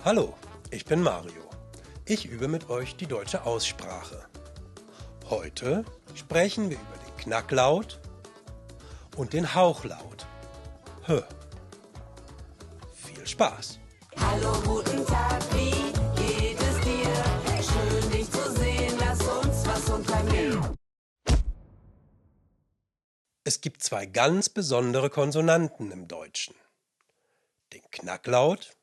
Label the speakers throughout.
Speaker 1: Hallo, ich bin Mario. Ich übe mit euch die deutsche Aussprache. Heute sprechen wir über den Knacklaut und den Hauchlaut. H. Viel Spaß!
Speaker 2: Hallo, guten Tag, wie geht es dir? Schön, dich zu sehen, lass uns was unternehmen.
Speaker 1: Es gibt zwei ganz besondere Konsonanten im Deutschen. Den Knacklaut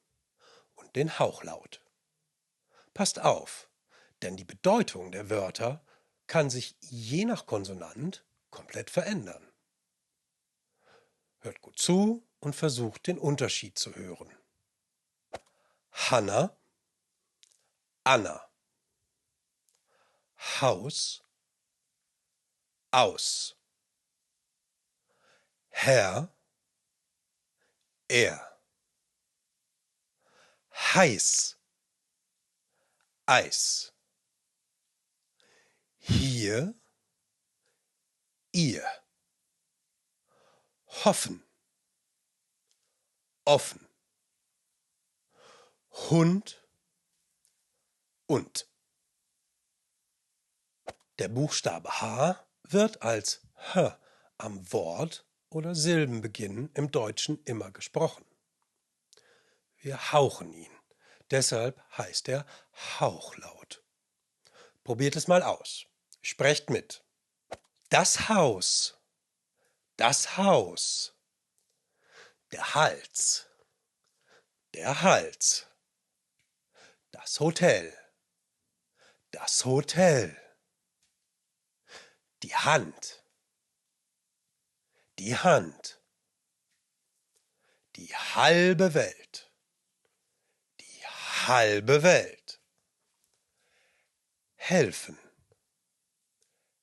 Speaker 1: und den Hauchlaut. Passt auf, denn die Bedeutung der Wörter kann sich je nach Konsonant komplett verändern. Hört gut zu und versucht den Unterschied zu hören. Hanna, Anna. Haus, aus. Herr, er. Heiß, Eis. Hier, ihr. Hoffen, offen. Hund und. Der Buchstabe H wird als H am Wort- oder Silbenbeginn im Deutschen immer gesprochen. Wir hauchen ihn, deshalb heißt er Hauchlaut. Probiert es mal aus. Sprecht mit. Das Haus, das Haus. Der Hals, der Hals. Das Hotel, das Hotel. Die Hand, die Hand. Die halbe Welt, die halbe Welt. Helfen,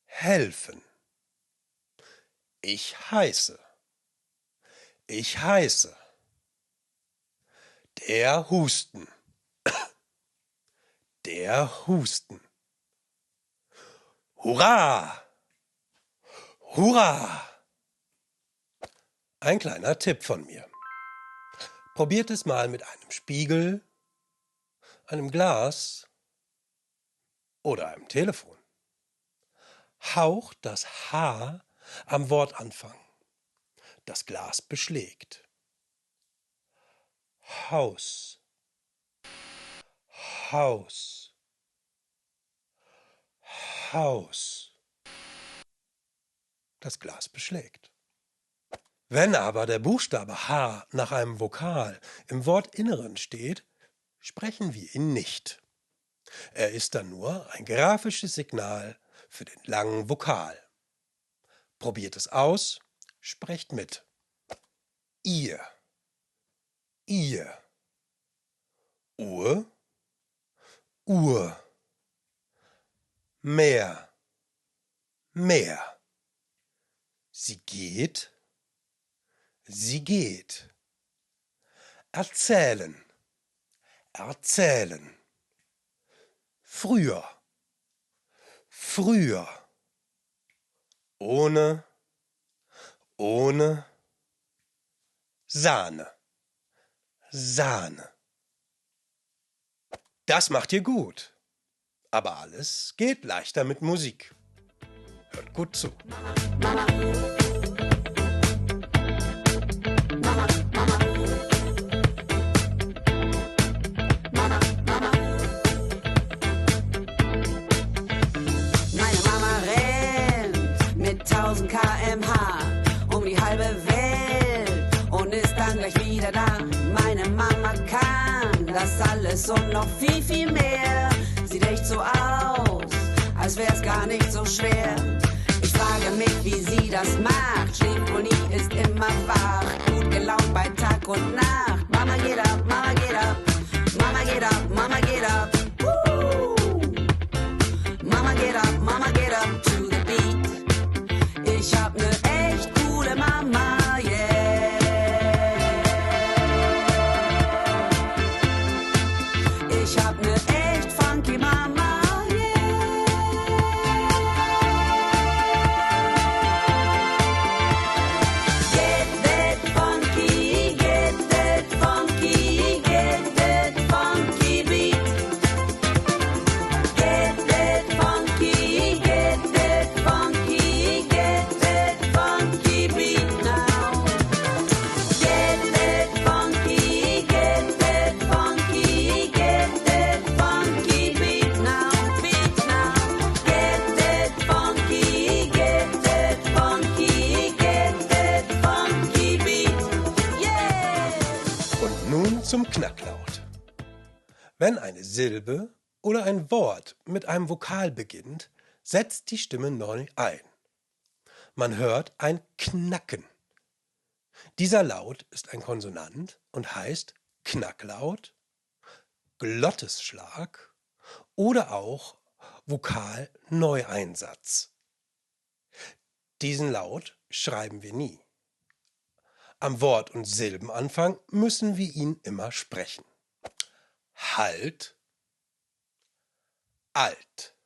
Speaker 1: helfen. Ich heiße, ich heiße. Der Husten, der Husten. Hurra! Hurra! Ein kleiner Tipp von mir. Probiert es mal mit einem Spiegel, einem Glas oder einem Telefon. Haucht das H am Wortanfang. Das Glas beschlägt. Haus, Haus, Haus. Das Glas beschlägt. Wenn aber der Buchstabe H nach einem Vokal im Wortinneren steht, sprechen wir ihn nicht. Er ist dann nur ein grafisches Signal für den langen Vokal. Probiert es aus, sprecht mit. Ihr, ihr. Uhr, Uhr. Mehr, mehr. Sie geht, sie geht. Erzählen, erzählen. Früher, früher. Ohne, ohne. Sahne, Sahne. Das macht ihr gut. Aber alles geht leichter mit Musik. Hört gut zu.
Speaker 2: Meine Mama rennt mit 1000 km/h um die halbe Welt und ist dann gleich wieder da. Meine Mama kann das alles und noch viel, viel mehr. Sieht echt so aus, als wär's gar nicht so schwer. Ich frage mich, wie sie das macht. Schläft wohl nie, ist immer wach. Gut gelaunt bei Tag und Nacht. Mama geht ab, Mama geht ab. Mama geht ab, Mama geht ab. Mama get up to the beat. Ich hab ne echt coole Mama, yeah. Ich hab ne echt funky Mama, yeah. Get that funky,
Speaker 1: zum Knacklaut. Wenn eine Silbe oder ein Wort mit einem Vokal beginnt, setzt die Stimme neu ein. Man hört ein Knacken. Dieser Laut ist ein Konsonant und heißt Knacklaut, Glottesschlag oder auch Vokalneueinsatz. Diesen Laut schreiben wir nie. Am Wort- und Silbenanfang müssen wir ihn immer sprechen. Halt, alt,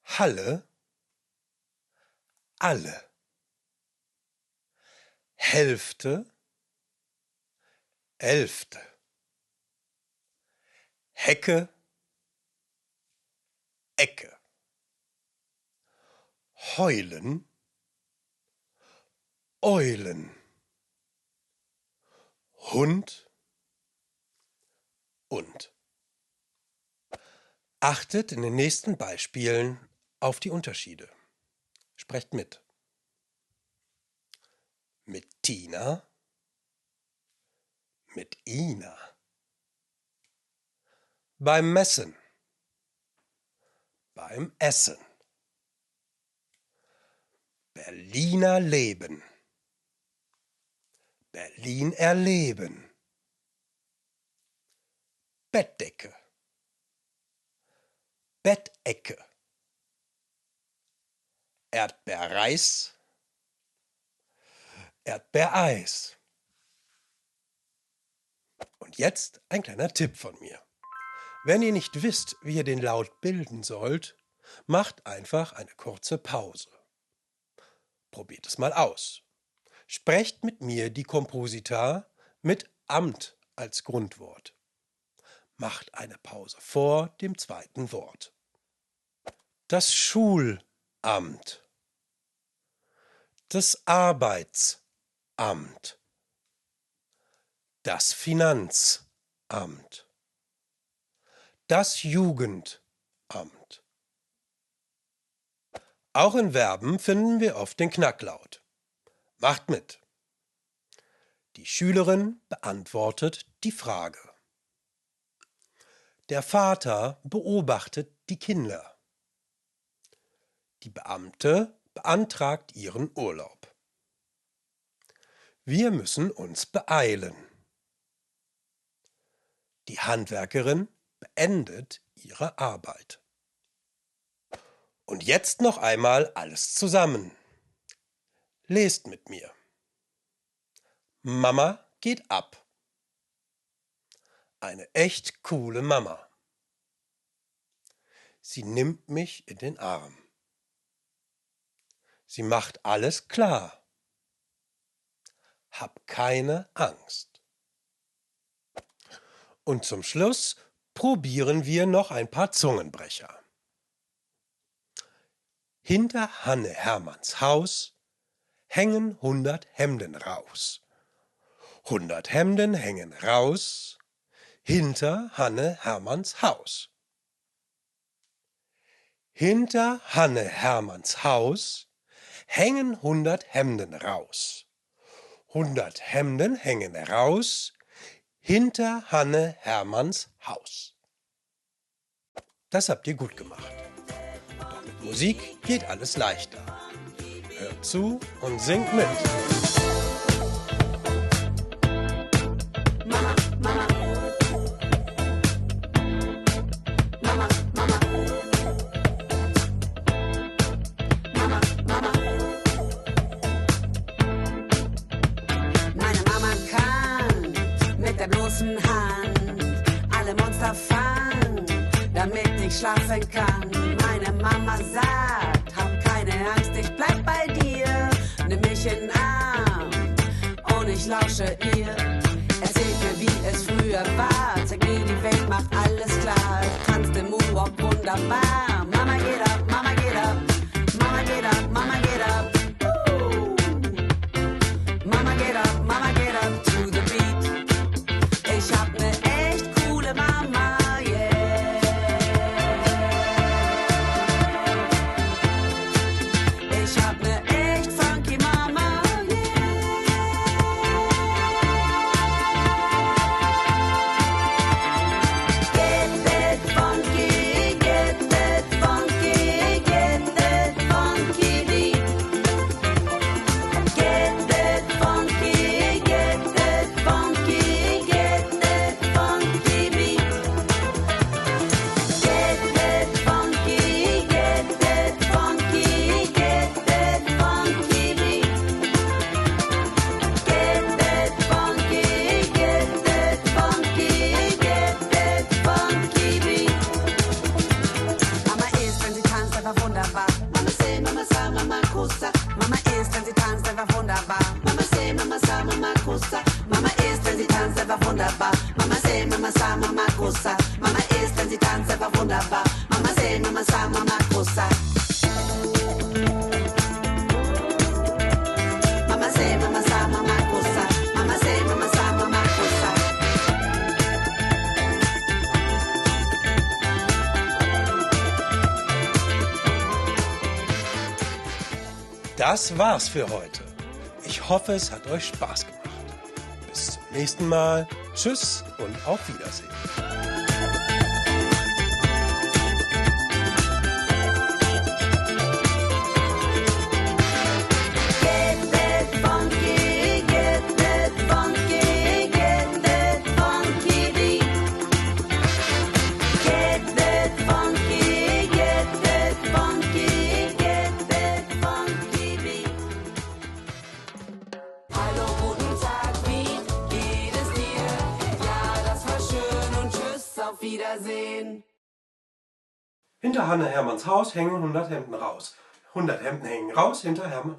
Speaker 1: Halle, alle, Hälfte, Elfte, Hecke, Ecke, heulen, Eulen, Hund und. Achtet in den nächsten Beispielen auf die Unterschiede. Sprecht mit. Mit Tina, mit Ina. Beim Messen, beim Essen. Berliner Leben, Berlin erleben. Bettdecke, Bettecke. Erdbeerreis, Erdbeereis. Und jetzt ein kleiner Tipp von mir. Wenn ihr nicht wisst, wie ihr den Laut bilden sollt, macht einfach eine kurze Pause. Probiert es mal aus. Sprecht mit mir die Komposita mit Amt als Grundwort. Macht eine Pause vor dem zweiten Wort. Das Schulamt, das Arbeitsamt, das Finanzamt, das Jugendamt. Auch in Verben finden wir oft den Knacklaut. Macht mit. Die Schülerin beantwortet die Frage. Der Vater beobachtet die Kinder. Die Beamte beantragt ihren Urlaub. Wir müssen uns beeilen. Die Handwerkerin beendet ihre Arbeit. Und jetzt noch einmal alles zusammen. Lest mit mir. Mama geht ab. Eine echt coole Mama. Sie nimmt mich in den Arm. Sie macht alles klar. Hab keine Angst. Und zum Schluss probieren wir noch ein paar Zungenbrecher. Hinter Hanne Hermanns Haus hängen 100 Hemden raus. 100 Hemden hängen raus hinter Hanne Hermanns Haus. Hinter Hanne Hermanns Haus hängen 100 Hemden raus. 100 Hemden hängen raus hinter Hanne Hermanns Haus. Das habt ihr gut gemacht. Doch mit Musik geht alles leichter. Hört zu und singt mit.
Speaker 2: Meine Mama kann mit der bloßen Hand alle Monster fangen, damit ich schlafen kann. Meine Mama sagt, hab keine Angst, ich bleib bei dir. Nimm mich in den Arm und ich lausche ihr. Erzählt mir, wie es früher war. Zeig mir die Welt, macht alles klar. Tanzt im Moonwalk wunderbar. Mama geht ab, Mama geht ab. Mama geht ab, Mama geht ab. Mama get up to the beat. Ich hab ne echt coole Mama, yeah. Ich hab ne echt funky Mama, yeah.
Speaker 1: das war's für heute. Ich hoffe, es hat euch Spaß gemacht. Bis zum nächsten Mal. Tschüss und auf Wiedersehen.
Speaker 2: Wiedersehen.
Speaker 1: Hinter Hanne Hermanns Haus hängen 100 Hemden raus. 100 Hemden hängen raus hinter Hermann.